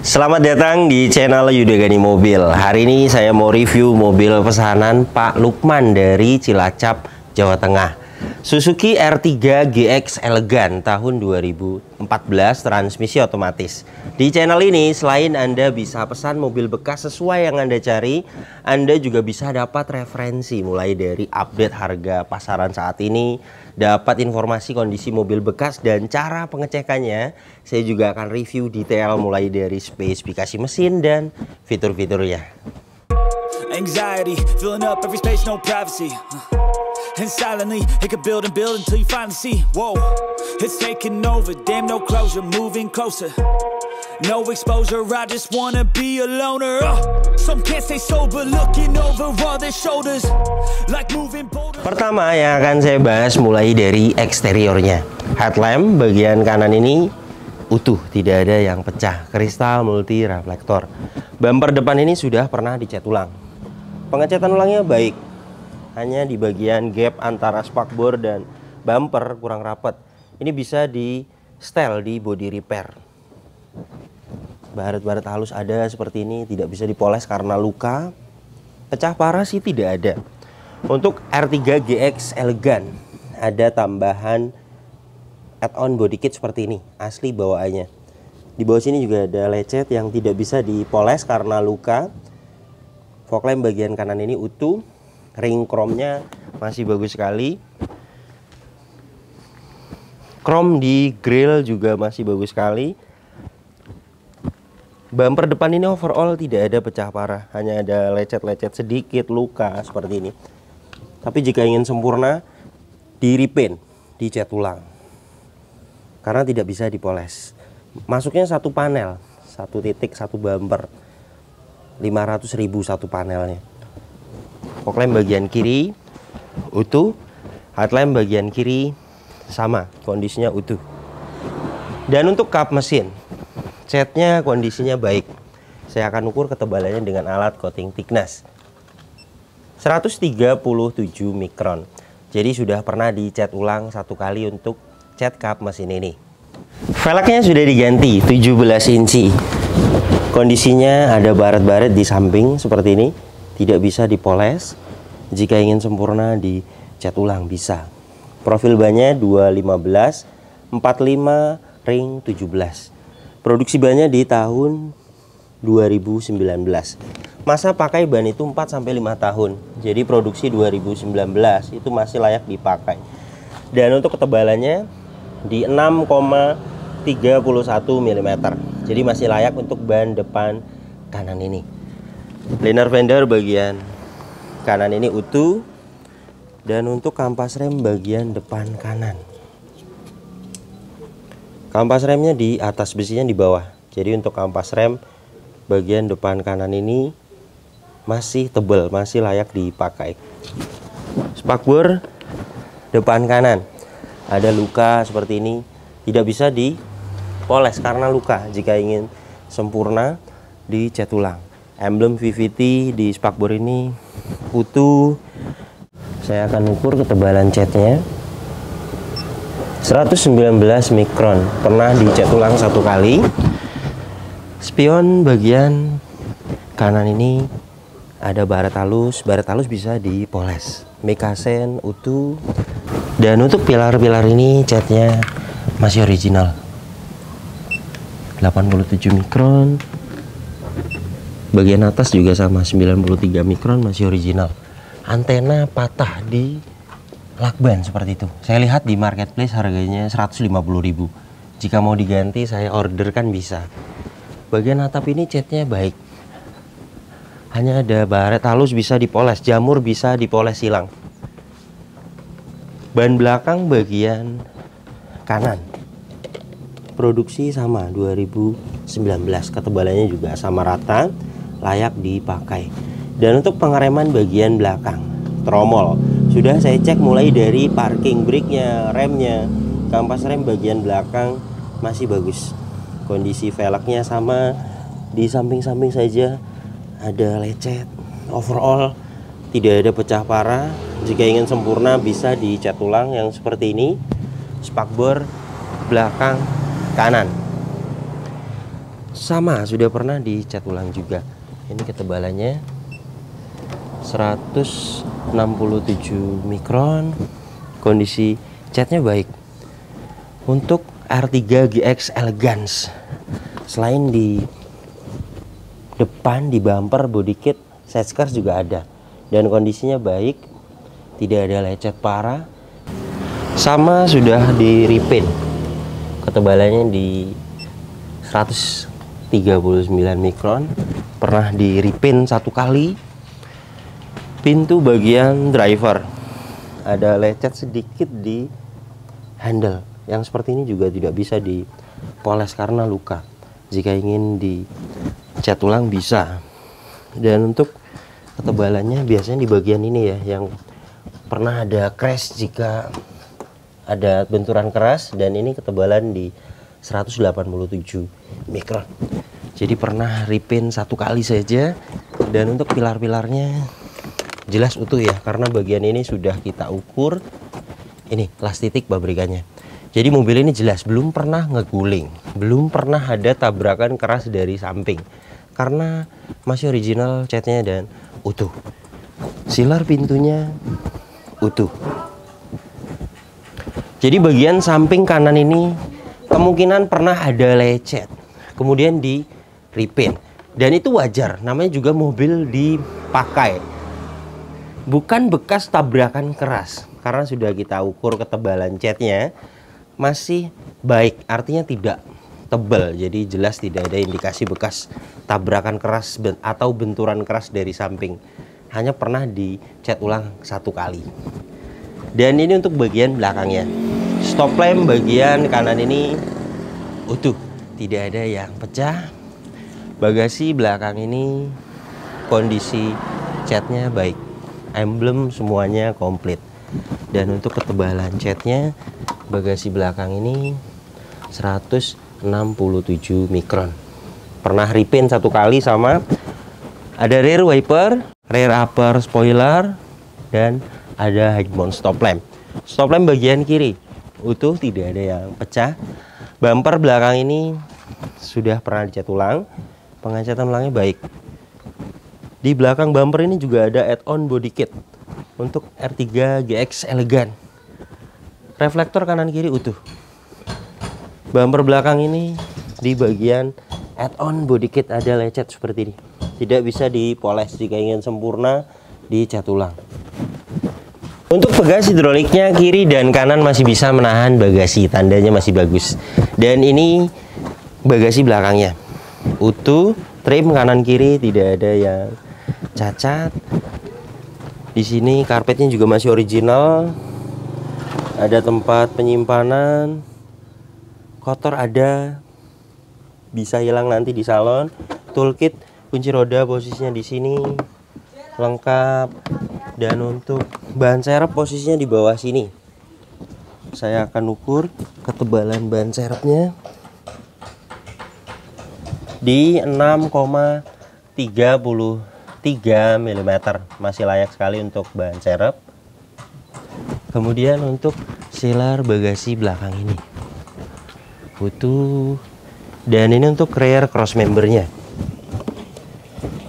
Selamat datang di channel Yudagani Mobil. Hari ini saya mau review mobil pesanan Pak Lukman dari Cilacap, Jawa Tengah. Suzuki R3 GX Elegan tahun 2014, transmisi otomatis. Di channel ini selain Anda bisa pesan mobil bekas sesuai yang Anda cari, Anda juga bisa dapat referensi mulai dari update harga pasaran saat ini, dapat informasi kondisi mobil bekas dan cara pengecekannya. Saya juga akan review detail mulai dari spesifikasi mesin dan fitur-fiturnya. Anxiety, filling up every space, no privacy. And silently, it could build and build until you finally see. Whoa, it's taking over, damn no closure, moving closer. No exposure, I just wanna be a loner. Some can't stay sober, looking over all their shoulders. Like moving boulders. Pertama yang akan saya bahas mulai dari eksteriornya. Headlamp bagian kanan ini utuh, tidak ada yang pecah. Kristal multi reflektor. Bumper depan ini sudah pernah dicat ulang. Pengecatan ulangnya baik. Hanya di bagian gap antara spakbor dan bumper kurang rapat. Ini bisa di setel di body repair. Baret-baret halus ada seperti ini, tidak bisa dipoles karena luka. Pecah parah sih tidak ada. Untuk R3 GX Elegan ada tambahan add-on body kit seperti ini, asli bawaannya. Di bawah sini juga ada lecet yang tidak bisa dipoles karena luka. Fog lamp bagian kanan ini utuh. Ring chrome-nya masih bagus sekali. Chrome di grill juga masih bagus sekali. Bumper depan ini overall tidak ada pecah parah, hanya ada lecet-lecet sedikit, luka seperti ini. Tapi jika ingin sempurna, di repaint, dicat ulang. Karena tidak bisa dipoles. Masuknya satu panel, satu titik, satu bumper. 500.000 satu panelnya. Fog lamp bagian kiri utuh, headlamp bagian kiri sama, kondisinya utuh. Dan untuk kap mesin, catnya kondisinya baik. Saya akan ukur ketebalannya dengan alat coating thickness 137 mikron. Jadi sudah pernah dicat ulang satu kali untuk cat kap mesin ini. Velgnya sudah diganti 17 inci. Kondisinya ada baret-baret di samping seperti ini. Tidak bisa dipoles. Jika ingin sempurna dicat ulang bisa. Profil bannya 215 45 ring 17. Produksi bannya di tahun 2019. Masa pakai ban itu 4 sampai 5 tahun. Jadi produksi 2019 itu masih layak dipakai. Dan untuk ketebalannya di 6,31 mm. Jadi masih layak untuk ban depan kanan ini. Liner fender bagian kanan ini utuh. Dan untuk kampas rem bagian depan kanan, kampas remnya di atas, besinya di bawah. Jadi untuk kampas rem bagian depan kanan ini masih tebal, masih layak dipakai. Spakbor depan kanan ada luka seperti ini, tidak bisa dipoles karena luka. Jika ingin sempurna dicat ulang. Emblem VVT di spakbor ini utuh. Saya akan ukur ketebalan catnya 119 mikron. Pernah dicat ulang satu kali. Spion bagian kanan ini ada baret halus. Baret halus bisa dipoles. Mekasen utuh. Dan untuk pilar-pilar ini catnya masih original 87 mikron. Bagian atas juga sama 93 mikron, masih original. Antena patah di lakban seperti itu. Saya lihat di marketplace harganya 150.000. Jika mau diganti saya order kan bisa. Bagian atap ini catnya baik. Hanya ada baret halus bisa dipoles, jamur bisa dipoles hilang. Ban belakang bagian kanan produksi sama 2019. Ketebalannya juga sama rata, layak dipakai. Dan untuk pengereman bagian belakang tromol sudah saya cek mulai dari parking brake-nya, remnya, kampas rem bagian belakang masih bagus. Kondisi velgnya sama, di samping-samping saja ada lecet. Overall tidak ada pecah parah. Jika ingin sempurna bisa dicat ulang yang seperti ini. Spakbor belakang kanan. sama sudah pernah dicat ulang juga. Ini ketebalannya 167 mikron, kondisi catnya baik. Untuk R3 GX Elegance, selain di depan, di bumper, body kit, side skirts juga ada, dan kondisinya baik, tidak ada lecet parah. Sama sudah di repaint, ketebalannya di 139 mikron, pernah di repaint 1 kali. Pintu bagian driver ada lecet sedikit di handle, yang seperti ini juga tidak bisa dipoles karena luka. Jika ingin dicat ulang bisa. Dan untuk ketebalannya biasanya di bagian ini ya, yang pernah ada crash jika ada benturan keras, dan ini ketebalan di 187 mikron. Jadi pernah repaint 1 kali saja. Dan untuk pilar-pilarnya jelas utuh ya, karena bagian ini sudah kita ukur. Ini las titik pabrikannya. Jadi mobil ini jelas belum pernah ngeguling, belum pernah ada tabrakan keras dari samping, karena masih original catnya dan utuh. Silar pintunya utuh. Jadi bagian samping kanan ini kemungkinan pernah ada lecet, kemudian di repaint, dan itu wajar, namanya juga mobil dipakai, bukan bekas tabrakan keras. Karena sudah kita ukur ketebalan catnya masih baik, artinya tidak tebal, jadi jelas tidak ada indikasi bekas tabrakan keras atau benturan keras dari samping. Hanya pernah dicat ulang 1 kali. Dan ini untuk bagian belakangnya, stop lamp bagian kanan ini utuh, tidak ada yang pecah. Bagasi belakang ini kondisi catnya baik, emblem semuanya komplit. Dan untuk ketebalan catnya, bagasi belakang ini 167 mikron, pernah repaint 1 kali. Sama ada rear wiper, rear upper spoiler, dan ada high mount stop lamp. Stop lamp bagian kiri utuh, tidak ada yang pecah. Bumper belakang ini sudah pernah dicat ulang, pengecatan ulangnya baik. Di belakang bumper ini juga ada add-on body kit untuk R3 GX Elegance. Reflektor kanan kiri utuh. Bumper belakang ini di bagian add-on body kit ada lecet seperti ini. Tidak bisa dipoles, jika ingin sempurna dicat ulang. Untuk bagasi hidroliknya kiri dan kanan masih bisa menahan bagasi, tandanya masih bagus. Dan ini bagasi belakangnya utuh, trim kanan kiri tidak ada yang cacat. Di sini karpetnya juga masih original. Ada tempat penyimpanan, kotor ada, bisa hilang nanti di salon. Toolkit kunci roda posisinya di sini lengkap. Dan untuk ban serep posisinya di bawah sini. Saya akan ukur ketebalan ban serepnya di 6,33 mm, masih layak sekali untuk ban serep. Kemudian untuk silar bagasi belakang ini utuh, dan ini untuk rear cross membernya,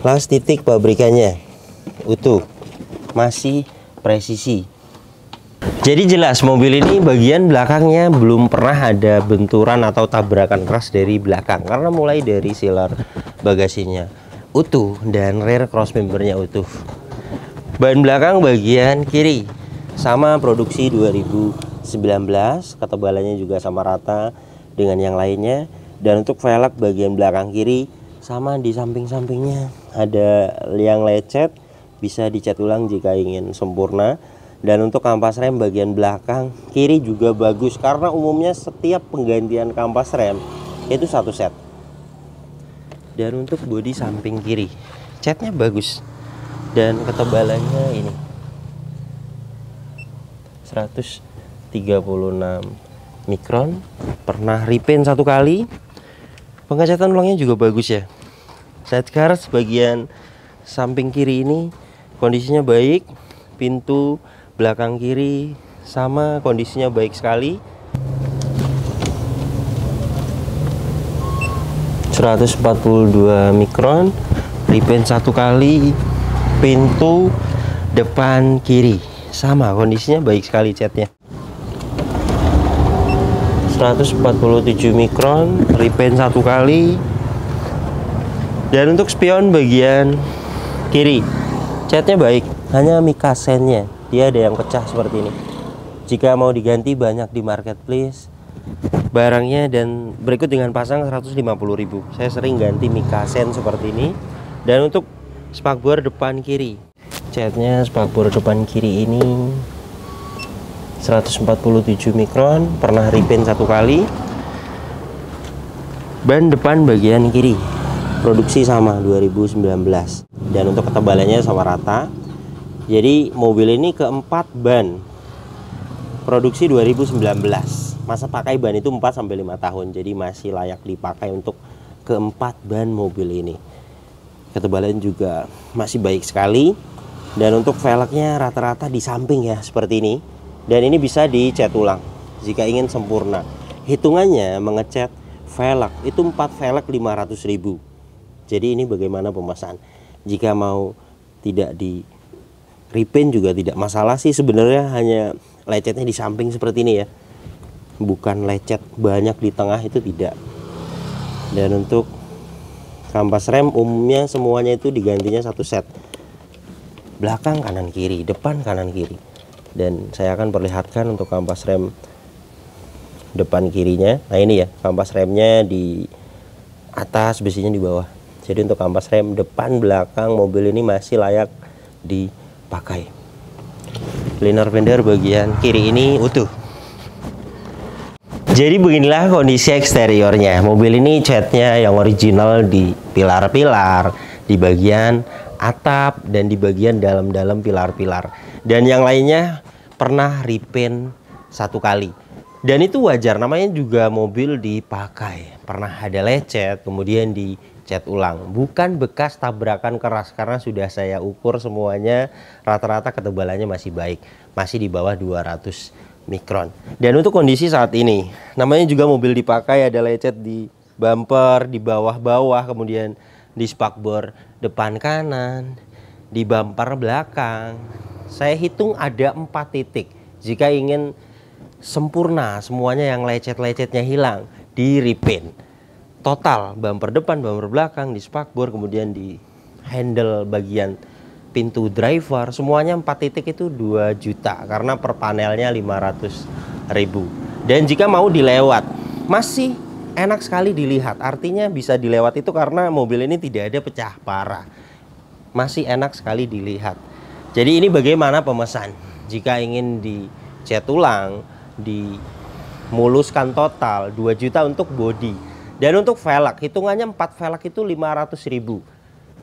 las titik pabrikannya utuh, masih presisi. Jadi jelas mobil ini bagian belakangnya belum pernah ada benturan atau tabrakan keras dari belakang, karena mulai dari silar bagasinya utuh dan rear cross membernya utuh. Ban belakang bagian kiri sama produksi 2019, ketebalannya juga sama rata dengan yang lainnya. Dan untuk velg bagian belakang kiri sama, di samping-sampingnya ada yang lecet, bisa dicat ulang jika ingin sempurna. Dan untuk kampas rem bagian belakang kiri juga bagus, karena umumnya setiap penggantian kampas rem itu 1 set. Dan untuk bodi samping kiri catnya bagus, dan ketebalannya ini 136 mikron, pernah repaint 1 kali. Pengecatan ulangnya juga bagus ya. Side skirts bagian samping kiri ini kondisinya baik. Pintu belakang kiri sama kondisinya baik sekali. 142 mikron, repaint 1 kali, pintu depan kiri sama, kondisinya baik sekali catnya. 147 mikron, repaint 1 kali. Dan untuk spion bagian kiri, catnya baik, hanya mikasennya dia ada yang pecah seperti ini. Jika mau diganti banyak di marketplace barangnya, dan berikut dengan pasang 150.000. Saya sering ganti mikasen seperti ini. Dan untuk spakbor depan kiri, catnya spakbor depan kiri ini 147 mikron, pernah repaint 1 kali. Ban depan bagian kiri produksi sama 2019, dan untuk ketebalannya sama rata. Jadi mobil ini keempat ban produksi 2019. Masa pakai ban itu 4-5 tahun, jadi masih layak dipakai untuk keempat ban mobil ini. Ketebalan juga masih baik sekali. Dan untuk velgnya rata-rata di samping ya seperti ini. Dan ini bisa dicat ulang jika ingin sempurna. Hitungannya mengecat velg itu 4 velg 500.000. Jadi ini bagaimana pemesan. Jika mau tidak di repaint juga tidak masalah sih sebenarnya, hanya lecetnya di samping seperti ini ya. Bukan lecet banyak di tengah, itu tidak. Dan untuk kampas rem umumnya semuanya itu digantinya 1 set. Belakang kanan kiri, depan kanan kiri. Dan saya akan perlihatkan untuk kampas rem depan kirinya. Nah ini ya, kampas remnya di atas, besinya di bawah. Jadi untuk kampas rem depan belakang mobil ini masih layak dipakai. Liner fender bagian kiri ini utuh. Jadi beginilah kondisi eksteriornya. Mobil ini catnya yang original di pilar-pilar, di bagian atap, dan di bagian dalam-dalam pilar-pilar. Dan yang lainnya pernah repaint 1 kali. Dan itu wajar, namanya juga mobil dipakai. Pernah ada lecet, kemudian dicat ulang. Bukan bekas tabrakan keras, karena sudah saya ukur semuanya, rata-rata ketebalannya masih baik. Masih di bawah 200 mikron. Dan untuk kondisi saat ini, namanya juga mobil dipakai, ada lecet di bumper, di bawah-bawah, kemudian di spakbor depan kanan, di bumper belakang. Saya hitung ada 4 titik. Jika ingin sempurna semuanya, yang lecet-lecetnya hilang, di repaint total, bumper depan, bumper belakang, di spakbor, kemudian di handle bagian pintu driver, semuanya 4 titik itu 2 juta, karena per panelnya 500.000. Dan jika mau dilewat masih enak sekali dilihat, artinya bisa dilewat itu karena mobil ini tidak ada pecah parah, masih enak sekali dilihat. Jadi ini bagaimana pemesan jika ingin dicat ulang, dimuluskan total 2 juta untuk bodi. Dan untuk velg, hitungannya 4 velg itu 500.000.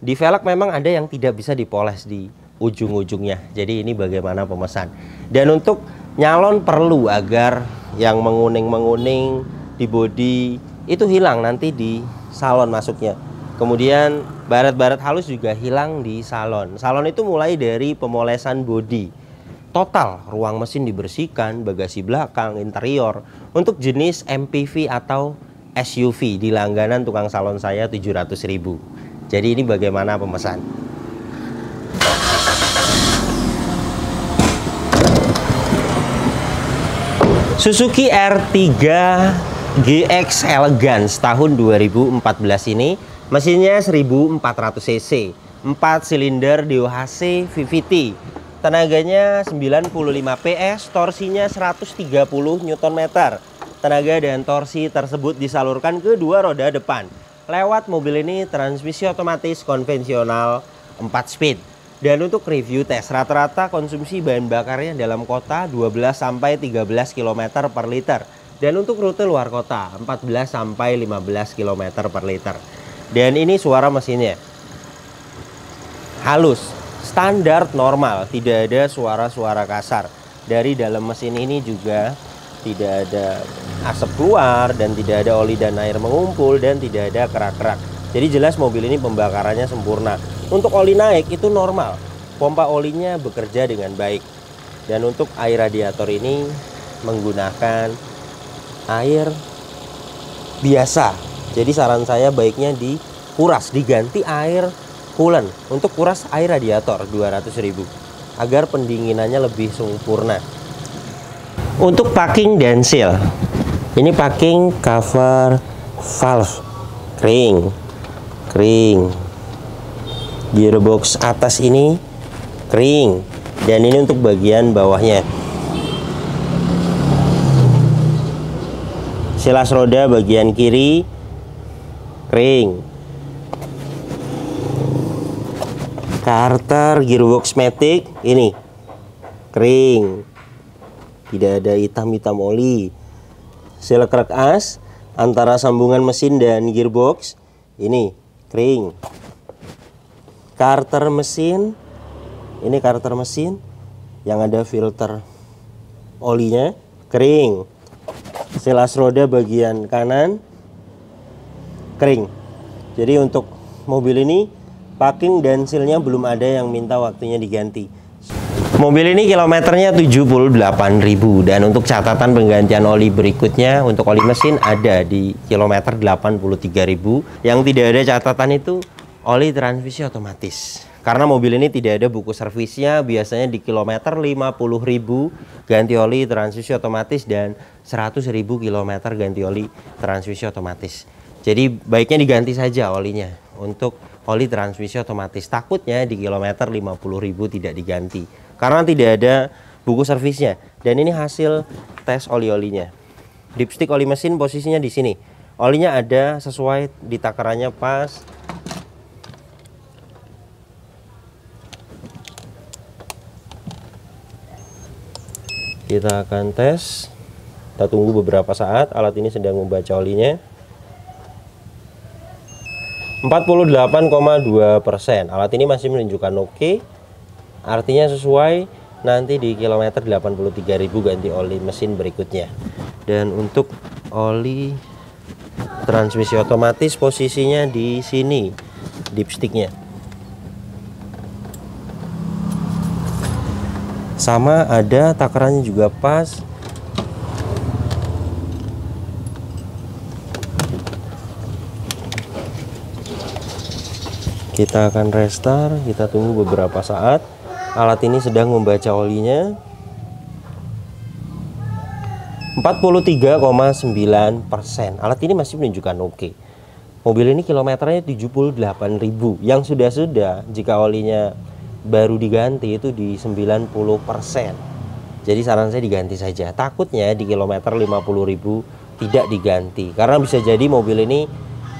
Di velg memang ada yang tidak bisa dipoles di ujung-ujungnya. Jadi ini bagaimana pemesan. Dan untuk nyalon perlu agar yang menguning-menguning di bodi itu hilang nanti di salon masuknya. Kemudian baret-baret halus juga hilang di salon. Salon itu mulai dari pemolesan bodi. Total ruang mesin dibersihkan, bagasi belakang, interior. Untuk jenis MPV atau SUV di langganan tukang salon saya 700.000. Jadi ini bagaimana pemesan. Suzuki R3 GX Elegance tahun 2014 ini mesinnya 1400 cc, 4 silinder DOHC VVT. Tenaganya 95 PS, torsinya 130 Nm. Tenaga dan torsi tersebut disalurkan ke 2 roda depan. Lewat mobil ini transmisi otomatis konvensional 4 speed. Dan untuk review tes, rata-rata konsumsi bahan bakarnya dalam kota 12-13 km per liter. Dan untuk rute luar kota 14-15 km per liter. Dan ini suara mesinnya halus, standar normal, tidak ada suara-suara kasar. Dari dalam mesin ini juga tidak ada asap keluar, dan tidak ada oli dan air mengumpul, dan tidak ada kerak-kerak. Jadi jelas mobil ini pembakarannya sempurna. Untuk oli naik itu normal, pompa olinya bekerja dengan baik. Dan untuk air radiator ini menggunakan air biasa, Jadi saran saya baiknya dikuras, diganti air coolant untuk kuras air radiator 200.000 agar pendinginannya lebih sempurna. Untuk packing dan seal, ini packing cover valve kering, gearbox atas ini kering, dan ini untuk bagian bawahnya. Silas roda bagian kiri kering. Karter gearbox matic ini kering, tidak ada hitam-hitam oli. Seal krek as antara sambungan mesin dan gearbox ini kering. Karter mesin, ini karter mesin yang ada filter olinya kering. Silas roda bagian kanan kering. Jadi untuk mobil ini packing dan sealnya belum ada yang minta waktunya diganti. Mobil ini kilometernya 78.000, dan untuk catatan penggantian oli berikutnya untuk oli mesin ada di kilometer 83.000. Yang tidak ada catatan itu oli transmisi otomatis. Karena mobil ini tidak ada buku servisnya, biasanya di kilometer 50.000 ganti oli transmisi otomatis dan 100.000 kilometer ganti oli transmisi otomatis. Jadi baiknya diganti saja olinya untuk oli transmisi otomatis. Takutnya di kilometer 50.000 tidak diganti karena tidak ada buku servisnya. Dan ini hasil tes oli-olinya. Dipstick oli mesin posisinya di sini. Olinya ada sesuai di takarannya pas. Kita akan tes. Kita tunggu beberapa saat. Alat ini sedang membaca olinya. 48,2%. Alat ini masih menunjukkan oke. Artinya sesuai. Nanti di kilometer 83.000 ganti oli mesin berikutnya. Dan untuk oli transmisi otomatis posisinya di sini, dipsticknya. Sama ada takarannya juga pas. Kita akan restart, kita tunggu beberapa saat. Alat ini sedang membaca olinya. 43,9%. Alat ini masih menunjukkan oke. Mobil ini kilometernya 78.000. Yang sudah jika olinya baru diganti itu di 90%. Jadi saran saya diganti saja. Takutnya di kilometer 50.000 tidak diganti karena bisa jadi mobil ini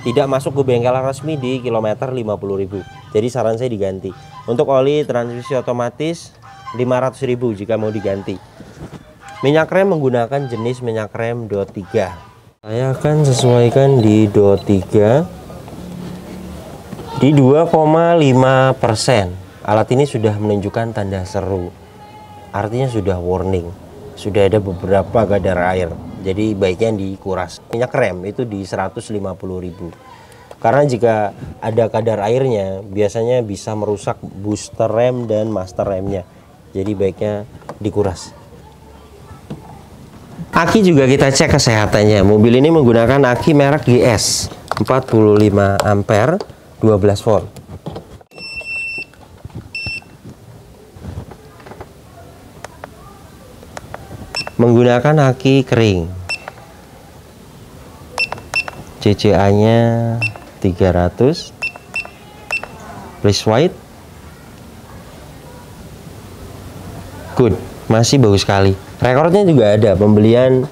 tidak masuk ke bengkel resmi di kilometer 50.000. Jadi saran saya diganti. Untuk oli transmisi otomatis 500.000 jika mau diganti. Minyak rem menggunakan jenis minyak rem DOT 3. Saya akan sesuaikan di DOT 3 di 2,5%. Alat ini sudah menunjukkan tanda seru, artinya sudah warning, sudah ada beberapa kadar air. Jadi baiknya dikuras. Minyak rem itu di 150.000. Karena jika ada kadar airnya biasanya bisa merusak booster rem dan master remnya. Jadi baiknya dikuras. Aki juga kita cek kesehatannya. Mobil ini menggunakan aki merek GS 45 ampere 12 volt. Menggunakan aki kering. CCA nya 300. Please white. Good, masih bagus sekali. Rekornya juga ada, pembelian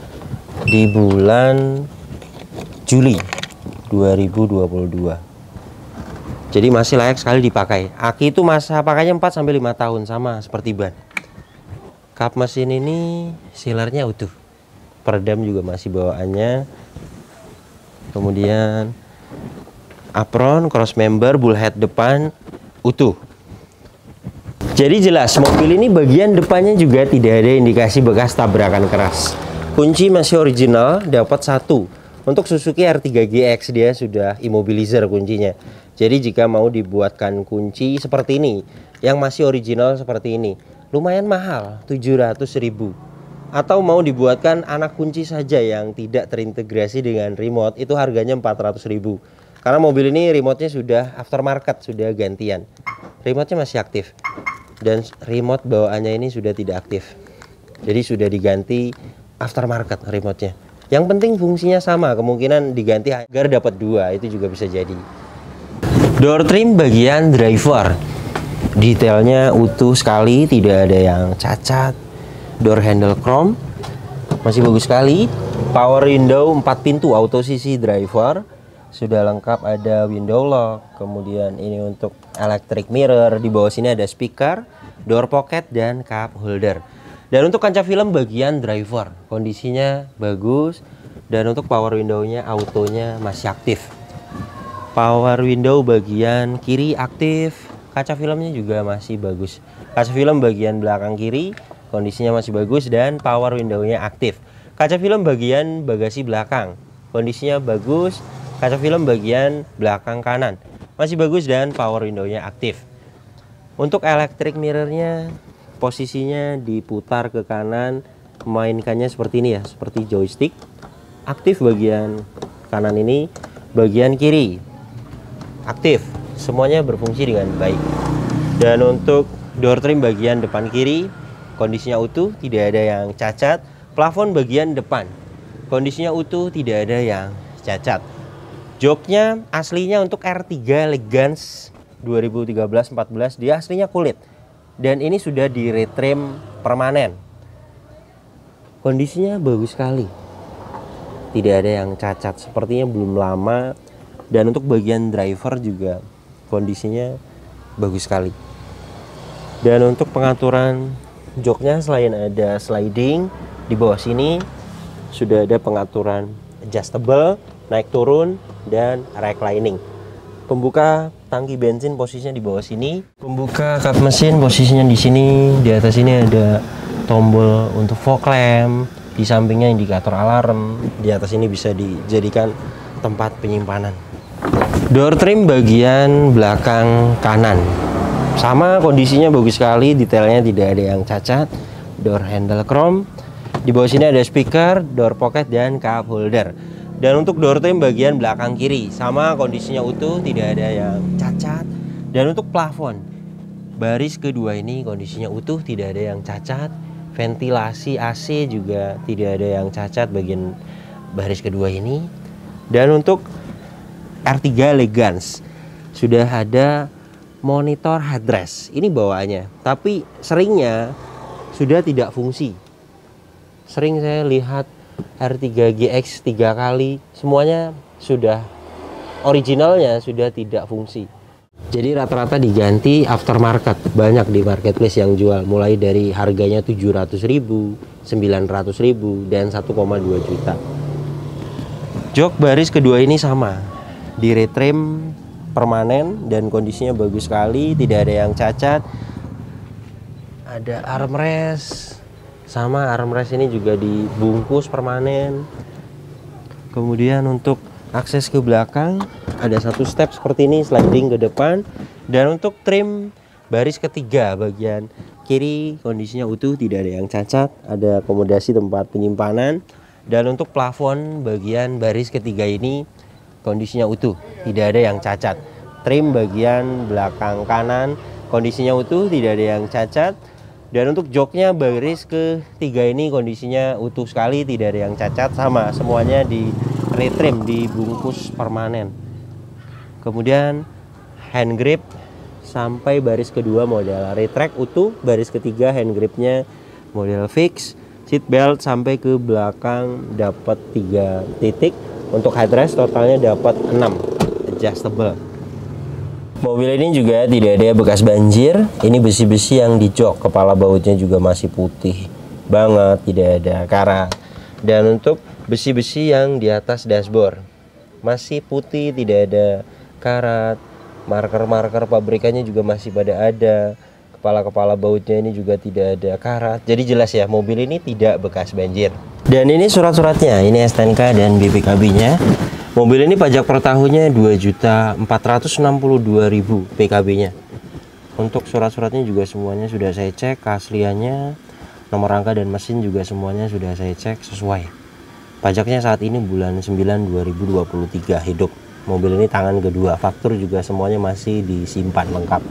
di bulan Juli 2022. Jadi masih layak sekali dipakai. Aki itu masa pakainya 4-5 tahun, sama seperti ban. Kap mesin ini sealernya utuh, peredam juga masih bawaannya. Kemudian apron, cross member, bullhead depan utuh. Jadi jelas mobil ini bagian depannya juga tidak ada indikasi bekas tabrakan keras. Kunci masih original, dapat satu. Untuk Suzuki R3 GX dia sudah immobilizer kuncinya. Jadi jika mau dibuatkan kunci seperti ini, yang masih original seperti ini, lumayan mahal, 700.000. atau mau dibuatkan anak kunci saja yang tidak terintegrasi dengan remote, itu harganya 400.000. Karena mobil ini remote-nya sudah aftermarket, sudah gantian. Remote-nya masih aktif. Dan remote bawaannya ini sudah tidak aktif. Jadi sudah diganti aftermarket remote-nya. Yang penting fungsinya sama, kemungkinan diganti agar dapat 2, itu juga bisa jadi. Door trim bagian driver, detailnya utuh sekali, tidak ada yang cacat. Door handle chrome masih bagus sekali. Power window 4 pintu auto sisi driver, sudah lengkap, ada window lock. Kemudian ini untuk electric mirror, di bawah sini ada speaker, door pocket dan cup holder. Dan untuk kaca film bagian driver, kondisinya bagus. Dan untuk power window-nya, autonya masih aktif. Power window bagian kiri aktif. Kaca filmnya juga masih bagus. Kaca film bagian belakang kiri, kondisinya masih bagus. Dan power window-nya aktif. Kaca film bagian bagasi belakang, kondisinya bagus. Kaca film bagian belakang kanan masih bagus dan power window-nya aktif. Untuk electric mirror-nya, posisinya diputar ke kanan, memainkannya seperti ini ya, seperti joystick. Aktif bagian kanan ini, bagian kiri aktif, semuanya berfungsi dengan baik. Dan untuk door trim bagian depan kiri, kondisinya utuh, tidak ada yang cacat. Plafon bagian depan, kondisinya utuh, tidak ada yang cacat. Joknya aslinya untuk R3 Elegance 2013-14, dia aslinya kulit. Dan ini sudah di retrim permanen. Kondisinya bagus sekali. Tidak ada yang cacat, sepertinya belum lama. Dan untuk bagian driver juga kondisinya bagus sekali. Dan untuk pengaturan joknya, selain ada sliding, di bawah sini sudah ada pengaturan adjustable, naik turun, dan reclining. Pembuka tangki bensin posisinya di bawah sini. Pembuka kap mesin posisinya di sini. Di atas ini ada tombol untuk fog lamp. Di sampingnya indikator alarm. Di atas ini bisa dijadikan tempat penyimpanan. Door trim bagian belakang kanan, sama kondisinya bagus sekali, detailnya tidak ada yang cacat. Door handle chrome. Di bawah sini ada speaker, door pocket, dan cup holder. Dan untuk door trim bagian belakang kiri, sama kondisinya utuh, tidak ada yang cacat. Dan untuk plafon baris kedua ini kondisinya utuh, tidak ada yang cacat. Ventilasi AC juga tidak ada yang cacat bagian baris kedua ini. Dan untuk R3 Elegance sudah ada monitor headrest, ini bawaannya, tapi seringnya sudah tidak fungsi. Sering saya lihat R3 GX 3 kali, semuanya sudah originalnya sudah tidak fungsi. Jadi rata-rata diganti aftermarket. Banyak di marketplace yang jual, mulai dari harganya 700.000, 900.000, dan 1,2 juta. Jok baris kedua ini sama, di retrim permanen dan kondisinya bagus sekali, tidak ada yang cacat. Ada armrest, sama armrest ini juga dibungkus permanen. Kemudian untuk akses ke belakang ada satu step seperti ini, sliding ke depan. Dan untuk trim baris ketiga bagian kiri kondisinya utuh, tidak ada yang cacat, ada akomodasi tempat penyimpanan. Dan untuk plafon bagian baris ketiga ini kondisinya utuh, tidak ada yang cacat. Trim bagian belakang kanan kondisinya utuh, tidak ada yang cacat. Dan untuk joknya baris ketiga ini kondisinya utuh sekali, tidak ada yang cacat, sama semuanya di retrim, dibungkus permanen. Kemudian hand grip sampai baris kedua model retract utuh, baris ketiga hand gripnya model fix. Seat belt sampai ke belakang dapat 3 titik. Untuk headrest totalnya dapat 6 adjustable. Mobil ini juga tidak ada bekas banjir. Ini besi-besi yang di jok, kepala bautnya juga masih putih banget, tidak ada karat. Dan untuk besi-besi yang di atas dashboard masih putih, tidak ada karat. Marker-marker pabrikannya juga masih pada ada. Kepala-kepala bautnya ini juga tidak ada karat. Jadi jelas ya, mobil ini tidak bekas banjir. Dan ini surat-suratnya, ini STNK dan BPKB-nya. Mobil ini pajak per tahunnya 2.462.000 PKB-nya. Untuk surat-suratnya juga semuanya sudah saya cek keasliannya. Nomor rangka dan mesin juga semuanya sudah saya cek sesuai. Pajaknya saat ini bulan 9 2023 hidup. Mobil ini tangan kedua, faktur juga semuanya masih disimpan lengkap.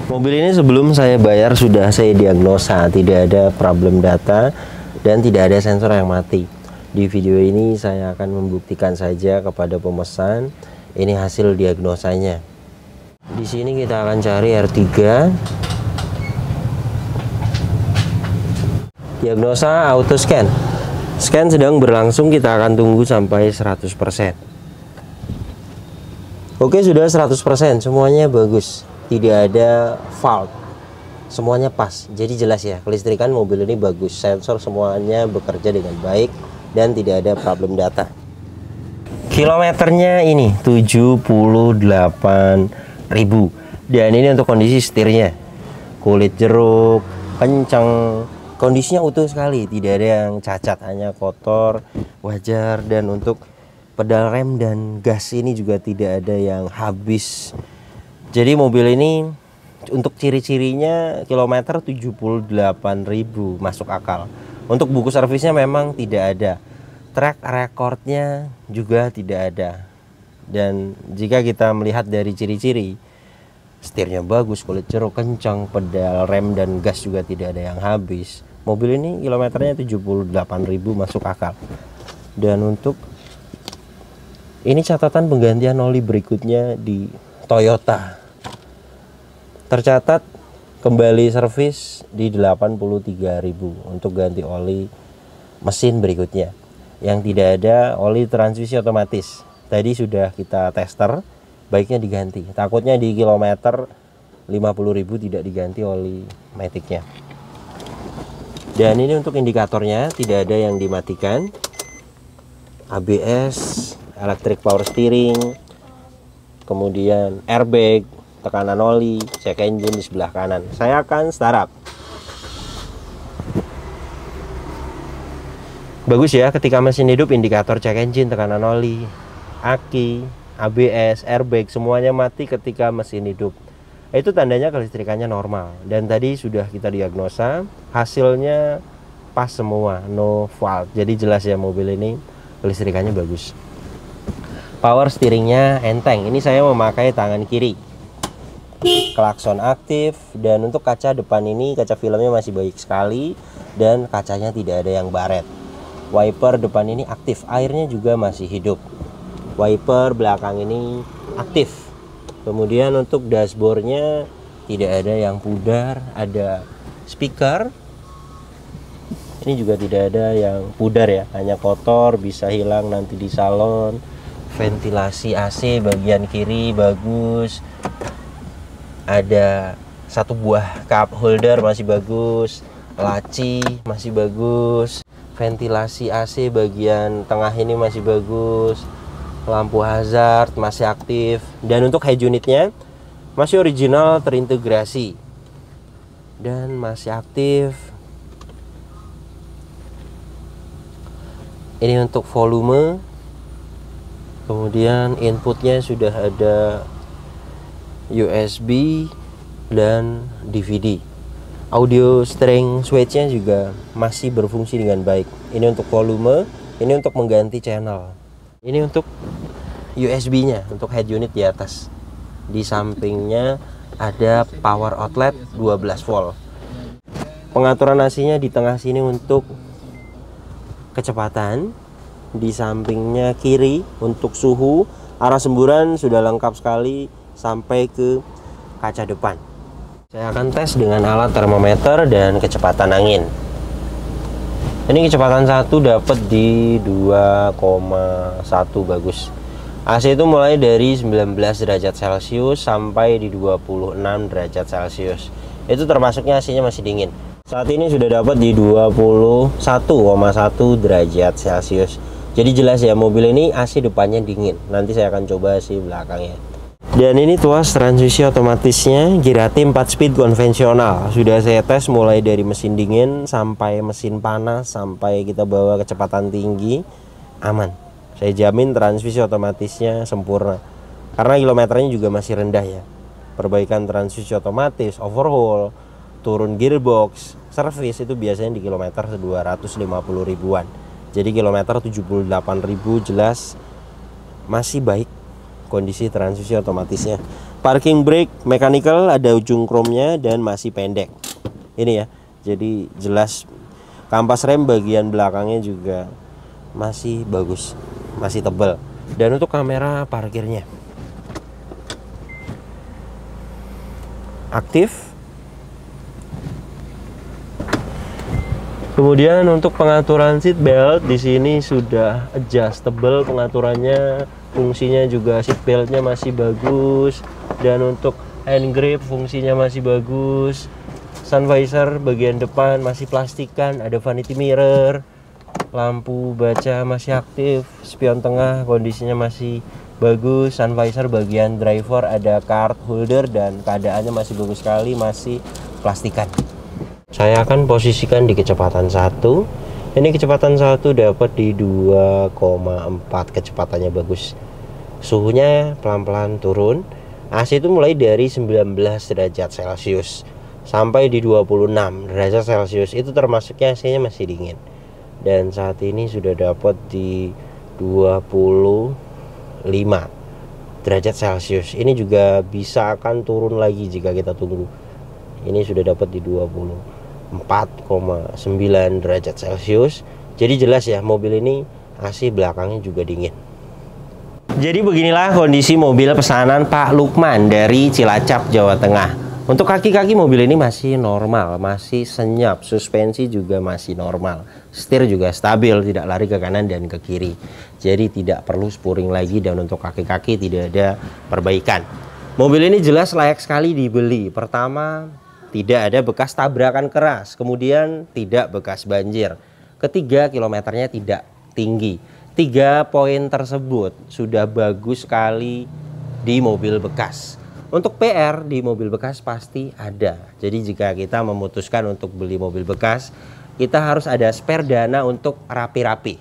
Mobil ini sebelum saya bayar sudah saya diagnosa, tidak ada problem data dan tidak ada sensor yang mati. Di video ini saya akan membuktikan saja kepada pemesan ini hasil diagnosanya. Di sini kita akan cari R3. Diagnosa auto scan. Scan sedang berlangsung, kita akan tunggu sampai 100%. Oke, sudah 100%, semuanya bagus. Tidak ada fault. Semuanya pas. Jadi jelas ya, kelistrikan mobil ini bagus. Sensor semuanya bekerja dengan baik dan tidak ada problem data. Kilometernya ini 78.000. Dan ini untuk kondisi setirnya. Kulit jeruk, kencang. Kondisinya utuh sekali, tidak ada yang cacat, hanya kotor, wajar. Dan untuk pedal rem dan gas ini juga tidak ada yang habis. Jadi mobil ini untuk ciri-cirinya kilometer 78.000 masuk akal. Untuk buku servisnya memang tidak ada. Track recordnya juga tidak ada. Dan jika kita melihat dari ciri-ciri, setirnya bagus, kulit jeruk kencang, pedal rem dan gas juga tidak ada yang habis. Mobil ini kilometernya 78.000 masuk akal. Dan untuk ini catatan penggantian oli berikutnya di Toyota. Tercatat kembali servis di 83.000 untuk ganti oli mesin berikutnya. Yang tidak ada oli transmisi otomatis. Tadi sudah kita tester, baiknya diganti. Takutnya di kilometer 50.000 tidak diganti oli maticnya. Dan ini untuk indikatornya tidak ada yang dimatikan. ABS, electric power steering, kemudian airbag, tekanan oli, check engine di sebelah kanan. Saya akan startup. Bagus ya, ketika mesin hidup indikator check engine, tekanan oli, aki, ABS, airbag semuanya mati ketika mesin hidup. Itu tandanya kelistrikannya normal. Dan tadi sudah kita diagnosa, hasilnya pas semua, no fault. Jadi jelas ya mobil ini kelistrikannya bagus. Power steeringnya enteng. Ini saya memakai tangan kiri. Klakson aktif. Dan untuk kaca depan ini, kaca filmnya masih baik sekali. Dan kacanya tidak ada yang baret. Wiper depan ini aktif, airnya juga masih hidup. Wiper belakang ini aktif. Kemudian untuk dashboardnya tidak ada yang pudar, ada speaker. Ini juga tidak ada yang pudar ya, hanya kotor, bisa hilang nanti di salon. Ventilasi AC bagian kiri bagus. Ada satu buah cup holder masih bagus, laci masih bagus. Ventilasi AC bagian tengah ini masih bagus. Lampu hazard masih aktif. Dan untuk head unitnya masih original, terintegrasi dan masih aktif. Ini untuk volume. Kemudian inputnya sudah ada USB dan DVD. Audio string switchnya juga masih berfungsi dengan baik. Ini untuk volume, ini untuk mengganti channel. Ini untuk USB-nya, untuk head unit di atas. Di sampingnya ada power outlet 12 volt. Pengaturan AC-nya di tengah sini untuk kecepatan. Di sampingnya kiri untuk suhu. Arah semburan sudah lengkap sekali sampai ke kaca depan. Saya akan tes dengan alat termometer dan kecepatan angin. Ini kecepatan 1 dapat di 2,1, bagus. AC itu mulai dari 19 derajat Celcius sampai di 26 derajat Celcius. Itu termasuknya AC-nya masih dingin. Saat ini sudah dapat di 21,1 derajat Celcius. Jadi jelas ya, mobil ini AC depannya dingin. Nanti saya akan coba AC belakangnya. Dan ini tuas transmisi otomatisnya, Girati 4 speed konvensional. Sudah saya tes mulai dari mesin dingin sampai mesin panas, sampai kita bawa kecepatan tinggi, aman. Saya jamin transmisi otomatisnya sempurna. Karena kilometernya juga masih rendah ya. Perbaikan transmisi otomatis, overhaul, turun gearbox, servis itu biasanya di kilometer 250 ribuan. Jadi kilometer 78.000 jelas masih baik kondisi transmisi otomatisnya. Parking brake mechanical, ada ujung chrome-nya dan masih pendek. Ini ya. Jadi jelas kampas rem bagian belakangnya juga masih bagus, masih tebal. Dan untuk kamera parkirnya aktif. Kemudian untuk pengaturan seat belt di sini sudah adjustable pengaturannya, fungsinya juga seat beltnya masih bagus, dan untuk hand grip fungsinya masih bagus. Sun visor bagian depan masih plastikan, ada vanity mirror, lampu baca masih aktif, spion tengah kondisinya masih bagus, sun visor bagian driver ada card holder dan keadaannya masih bagus sekali, masih plastikan. Saya akan posisikan di kecepatan 1. Ini kecepatan 1 dapat di 2,4, kecepatannya bagus. Suhunya pelan-pelan turun. AC itu mulai dari 19 derajat Celcius sampai di 26 derajat Celcius. Itu termasuknya AC-nya masih dingin. Dan saat ini sudah dapat di 25 derajat Celcius. Ini juga bisa akan turun lagi jika kita tunggu. Ini sudah dapat di 24,9 derajat Celcius. Jadi jelas ya, mobil ini AC belakangnya juga dingin. Jadi beginilah kondisi mobil pesanan Pak Lukman dari Cilacap, Jawa Tengah. Untuk kaki-kaki mobil ini masih normal, masih senyap, suspensi juga masih normal, setir juga stabil, tidak lari ke kanan dan ke kiri. Jadi tidak perlu spuring lagi, dan untuk kaki-kaki tidak ada perbaikan. Mobil ini jelas layak sekali dibeli. Pertama, tidak ada bekas tabrakan keras, kemudian tidak bekas banjir. Ketiga, kilometernya tidak tinggi. 3 poin tersebut sudah bagus sekali di mobil bekas. Untuk PR di mobil bekas pasti ada. Jadi jika kita memutuskan untuk beli mobil bekas, kita harus ada spare dana untuk rapi-rapi.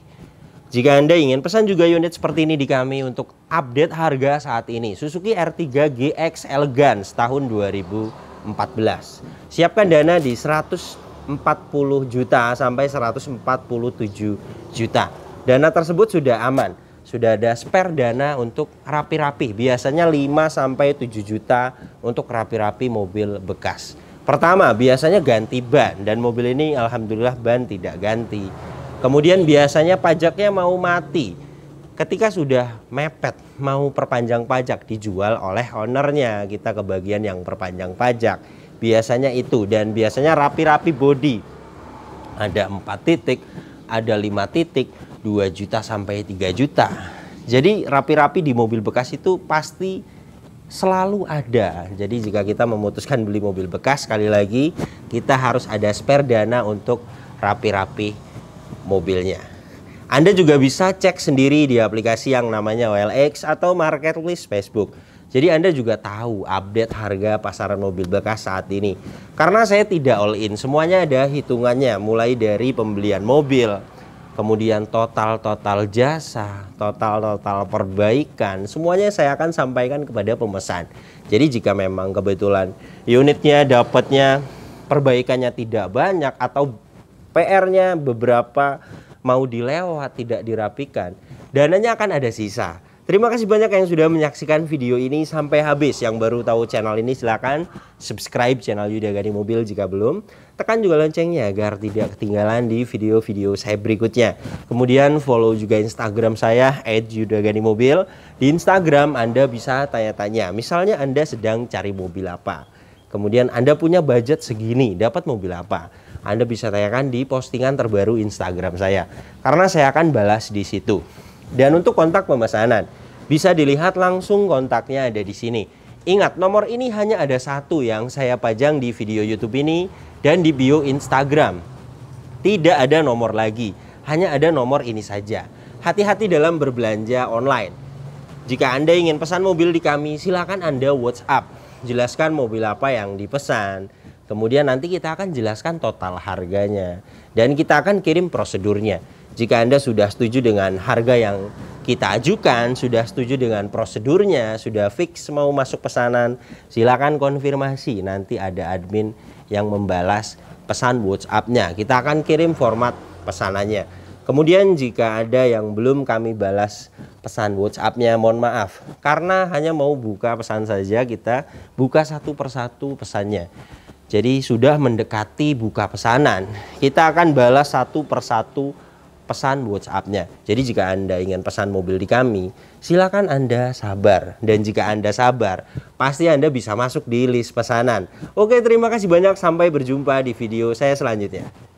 Jika Anda ingin pesan juga unit seperti ini di kami untuk update harga saat ini, Suzuki R3 GX Elegance tahun 2014. Siapkan dana di 140 juta sampai 147 juta. Dana tersebut sudah aman. Sudah ada spare dana untuk rapi-rapi, biasanya 5 sampai 7 juta untuk rapi-rapi mobil bekas. Pertama, biasanya ganti ban, dan mobil ini alhamdulillah ban tidak ganti. Kemudian biasanya pajaknya mau mati. Ketika sudah mepet, mau perpanjang pajak, dijual oleh ownernya. Kita ke bagian yang perpanjang pajak. Biasanya itu, dan biasanya rapi-rapi body. Ada 4 titik, ada 5 titik, 2 juta sampai 3 juta. Jadi rapi-rapi di mobil bekas itu pasti selalu ada. Jadi jika kita memutuskan beli mobil bekas, sekali lagi kita harus ada spare dana untuk rapi-rapi mobilnya. Anda juga bisa cek sendiri di aplikasi yang namanya OLX atau Marketplace Facebook. Jadi Anda juga tahu update harga pasaran mobil bekas saat ini. Karena saya tidak all in, semuanya ada hitungannya, mulai dari pembelian mobil, kemudian total jasa, total perbaikan, semuanya saya akan sampaikan kepada pemesan. Jadi jika memang kebetulan unitnya dapatnya perbaikannya tidak banyak, atau PR-nya beberapa mau dilewat, tidak dirapikan, dananya akan ada sisa. Terima kasih banyak yang sudah menyaksikan video ini sampai habis. Yang baru tahu channel ini silahkan subscribe channel Yuda Gani Mobil jika belum. Tekan juga loncengnya agar tidak ketinggalan di video-video saya berikutnya. Kemudian follow juga Instagram saya @yudaganimobil. Di Instagram Anda bisa tanya-tanya. Misalnya Anda sedang cari mobil apa, kemudian Anda punya budget segini, dapat mobil apa, Anda bisa tanyakan di postingan terbaru Instagram saya, karena saya akan balas di situ. Dan untuk kontak pemesanan, bisa dilihat langsung kontaknya ada di sini. Ingat, nomor ini hanya ada satu yang saya pajang di video YouTube ini dan di bio Instagram. Tidak ada nomor lagi, hanya ada nomor ini saja. Hati-hati dalam berbelanja online. Jika Anda ingin pesan mobil di kami, silakan Anda WhatsApp. Jelaskan mobil apa yang dipesan. Kemudian nanti kita akan jelaskan total harganya. Dan kita akan kirim prosedurnya. Jika Anda sudah setuju dengan harga yang kita ajukan, sudah setuju dengan prosedurnya, sudah fix mau masuk pesanan, silakan konfirmasi. Nanti ada admin yang membalas pesan WhatsApp-nya. Kita akan kirim format pesanannya. Kemudian jika ada yang belum kami balas pesan WhatsApp-nya, mohon maaf. Karena hanya mau buka pesan saja, kita buka satu persatu pesannya. Jadi sudah mendekati buka pesanan, kita akan balas satu persatu pesan WhatsApp-nya. Jadi jika Anda ingin pesan mobil di kami, silakan Anda sabar. Dan jika Anda sabar, pasti Anda bisa masuk di list pesanan. Oke, terima kasih banyak. Sampai berjumpa di video saya selanjutnya.